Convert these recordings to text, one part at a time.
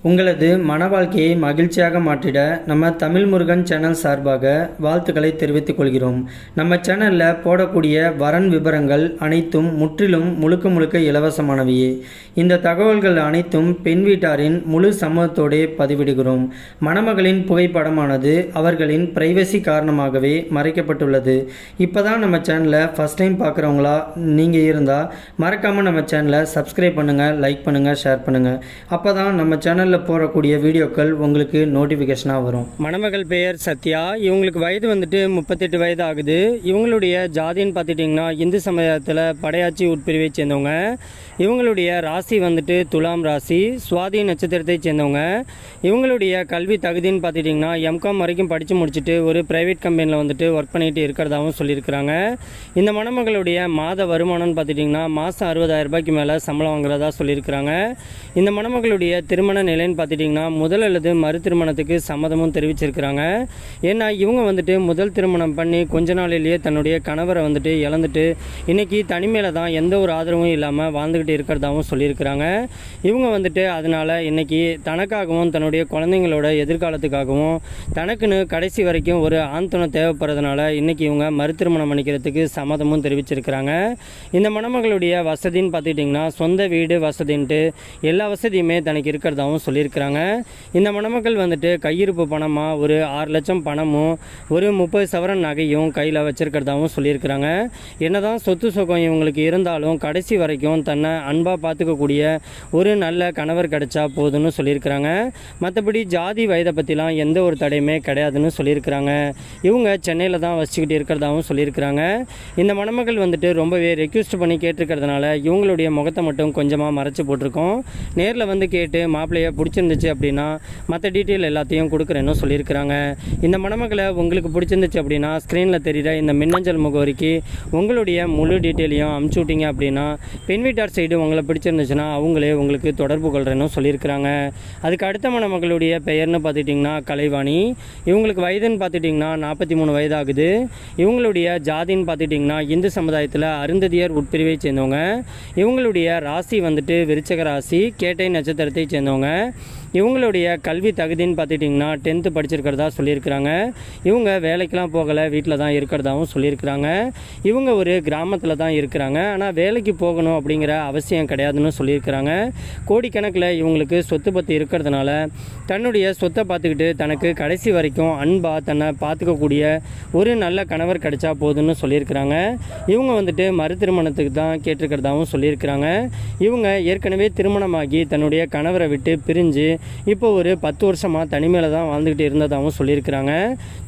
உங்களது மன வாழ்க்கையை மகிழ்ச்சியாக மாற்றிட நம்ம தமிழ் முருகன் சேனல் சார்பாக வாழ்த்துக்களை தெரிவித்துக் கொள்கிறோம். நம்ம சேனலில் போடக்கூடிய வரன் விவரங்கள் அனைத்தும் முற்றிலும் முழுக்க இலவசமானவையே. இந்த தகவல்கள் அனைத்தும் பெண் வீட்டாரின் முழு சம்மதத்தோடே பதிவிடுகிறோம். மணமகளின் புகைப்படமானது அவர்களின் பிரைவசி காரணமாகவே மறைக்கப்பட்டுள்ளது. இப்போ தான் நம்ம சேனலை ஃபஸ்ட் டைம் பார்க்குறவங்களா நீங்கள் இருந்தால் மறக்காமல் நம்ம சேனலை சப்ஸ்கிரைப் பண்ணுங்கள், லைக் பண்ணுங்கள், ஷேர் பண்ணுங்கள். அப்போ தான் நம்ம சேனல் போடக்கூடிய வீடியோக்கள் உங்களுக்கு நோட்டிஃபிகேஷனாக வரும். மணமகள் பெயர் சத்யா. இவங்களுக்கு வயது வந்துட்டு 38 வயது ஆகுது. இவங்களுடைய ஜாதின்னு பார்த்துட்டிங்கன்னா இந்து சமுதாயத்தில் படையாச்சி உட்பிரிவை சேர்ந்தவங்க. இவங்களுடைய ராசி வந்துட்டு துலாம் ராசி, சுவாதி நட்சத்திரத்தை சேர்ந்தவங்க. இவங்களுடைய கல்வி தகுதின்னு பார்த்துட்டிங்கன்னா எம்காம் வரைக்கும் படித்து முடிச்சுட்டு ஒரு ப்ரைவேட் கம்பெனியில் வந்துட்டு ஒர்க் பண்ணிட்டு இருக்கிறதாகவும் சொல்லியிருக்கிறாங்க. இந்த மணமகளுடைய மாத வருமானம்னு பார்த்துட்டிங்கன்னா மாதம் 60,000 ரூபாய்க்கு மேலே சம்பளம் வாங்குறதா சொல்லியிருக்கிறாங்க. இந்த மணமகளுடைய திருமண நிலைன்னு பார்த்துட்டிங்கன்னா முதல் அல்லது மறு திருமணத்துக்கு சம்மதமும் தெரிவிச்சிருக்கிறாங்க. ஏன்னா இவங்க வந்துட்டு முதல் திருமணம் பண்ணி கொஞ்ச நாளிலேயே தன்னுடைய கணவரை வந்துட்டு இழந்துட்டு இன்றைக்கி தனிமையில் தான் எந்த ஒரு ஆதரவும் இல்லாமல் வாழ்ந்துக்கிட்டு இருக்கிறதாகவும் சொல்லியிருக்கிறாங்க. இவங்க வந்துட்டு அதனால் இன்றைக்கி தனக்காகவும் தன்னுடைய குழந்தைங்களோட எதிர்காலத்துக்காகவும் தனக்குன்னு கடைசி வரைக்கும் ஒரு ஆண் துணை தேவைப்படுறதுனால இன்றைக்கி இவங்க மறு திருமணம் பண்ணிக்கிறதுக்கு சம்மதமும் தெரிவிச்சிருக்கிறாங்க. இந்த மணமகளுடைய வசதின்னு பார்த்துட்டிங்கன்னா சொந்த வீடு வசதின்ட்டு எல்லா வசதியுமே தனக்கு இருக்கிறதாகவும் சொல்லியிருக்கிறாங்க. இந்த மணமக்கள் வந்துட்டு கையிருப்பு பணமாக ஒரு 6 லட்சம் பணமும் ஒரு 30 சவரன் நகையும் கையில் வச்சிருக்கிறதாகவும் சொல்லியிருக்கிறாங்க. என்னதான் சொத்து சுகம் இவங்களுக்கு இருந்தாலும் கடைசி வரைக்கும் தன்னை அன்பாக பார்த்துக்கக்கூடிய ஒரு நல்ல கணவர் கிடைச்சா போதுன்னு சொல்லியிருக்கிறாங்க. மற்றபடி ஜாதி வயதை பற்றிலாம் எந்த ஒரு தடையுமே கிடையாதுன்னு சொல்லியிருக்கிறாங்க. இவங்க சென்னையில் தான் வச்சுக்கிட்டு இருக்கிறதாகவும் சொல்லியிருக்கிறாங்க. இந்த மணமக்கள் வந்துட்டு ரொம்பவே ரெக்வெஸ்ட் பண்ணி கேட்டிருக்கிறதுனால இவங்களுடைய முகத்தை மட்டும் கொஞ்சமாக மறைச்சி போட்டிருக்கோம். நேரில் வந்து கேட்டு மாப்பிள்ளையை பிடிச்சிருந்துச்சு அப்படின்னா மற்ற டீட்டெயில் எல்லாத்தையும் கொடுக்குறேன்னு சொல்லியிருக்கிறாங்க. இந்த மணமகளை உங்களுக்கு பிடிச்சிருந்துச்சு அப்படின்னா ஸ்க்ரீனில் தெரிகிற இந்த மின்னஞ்சல் முகவரிக்கு உங்களுடைய முழு டீட்டெயிலையும் அமுச்சு விட்டீங்க அப்படின்னா பெண் வீட்டார் சைடு உங்களை பிடிச்சிருந்துச்சுன்னா அவங்களே உங்களுக்கு தொடர்பு கொள்கிறேன்னு சொல்லியிருக்கிறாங்க. அதுக்கு அடுத்த மணமகளுடைய பெயர்னு பார்த்துட்டிங்கன்னா கலைவாணி. இவங்களுக்கு வயதுன்னு பார்த்துட்டிங்கன்னா 43 வயதாகுது. இவங்களுடைய ஜாதின்னு பார்த்துட்டிங்கன்னா இந்து சமுதாயத்தில் அருந்ததியர் உட்பிரிவை சேர்ந்தவங்க. இவங்களுடைய ராசி வந்துட்டு விருச்சக ராசி, கேட்டை நட்சத்திரத்தை சேர்ந்தவங்க. இவங்களுடைய கல்வி தகுதின்னு பார்த்துட்டிங்கன்னா 10th படிச்சிருக்கிறதா சொல்லியிருக்கிறாங்க. இவங்க வேலைக்கெலாம் போகலை, வீட்டில் தான் இருக்கிறதாகவும் சொல்லியிருக்கிறாங்க. இவங்க ஒரு கிராமத்தில் தான் இருக்கிறாங்க. ஆனால் வேலைக்கு போகணும் அப்படிங்கிற அவசியம் கிடையாதுன்னு சொல்லியிருக்கிறாங்க. கோடிக்கணக்கில் இவங்களுக்கு சொத்து பத்து இருக்கிறதுனால தன்னுடைய சொத்தை பார்த்துக்கிட்டு தனக்கு கடைசி வரைக்கும் அன்பாக தன்னை பார்த்துக்கக்கூடிய ஒரு நல்ல கணவர் கிடைச்சா போதுன்னு சொல்லியிருக்கிறாங்க. இவங்க வந்துட்டு மறு திருமணத்துக்கு தான் கேட்டிருக்கிறதாகவும் சொல்லியிருக்கிறாங்க. இவங்க ஏற்கனவே திருமணமாகி தன்னுடைய கணவரை விட்டு பிரிஞ்சு இப்போ ஒரு 10 வருஷமாக தனிமையில் தான் வாழ்ந்துக்கிட்டு இருந்ததாகவும் சொல்லியிருக்கிறாங்க.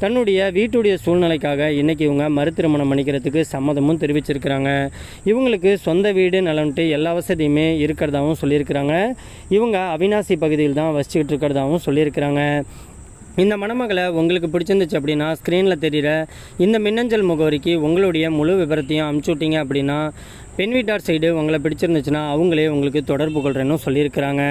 தன்னுடைய வீட்டுடைய சூழ்நிலைக்காக இன்றைக்கி இவங்க மறு திருமணம் பண்ணிக்கிறதுக்கு சம்மதமும் தெரிவிச்சிருக்கிறாங்க. இவங்களுக்கு சொந்த வீடு நலன்ட்டு எல்லா வசதியுமே இருக்கிறதாகவும் சொல்லியிருக்கிறாங்க. இவங்க அவினாசி பகுதியில் தான் வசிச்சுக்கிட்டு இருக்கிறதாகவும் சொல்லியிருக்கிறாங்க. இந்த மணமகளை உங்களுக்கு பிடிச்சிருந்துச்சு அப்படின்னா ஸ்க்ரீனில் தெரிகிற இந்த மின்னஞ்சல் முகவரிக்கு உங்களுடைய முழு விவரத்தையும் அமுச்சு விட்டீங்க அப்படின்னா பெண் வீட்டார் சைடு உங்களை பிடிச்சிருந்துச்சுன்னா அவங்களே உங்களுக்கு தொடர்பு கொள்கிறேன்னு சொல்லியிருக்கிறாங்க.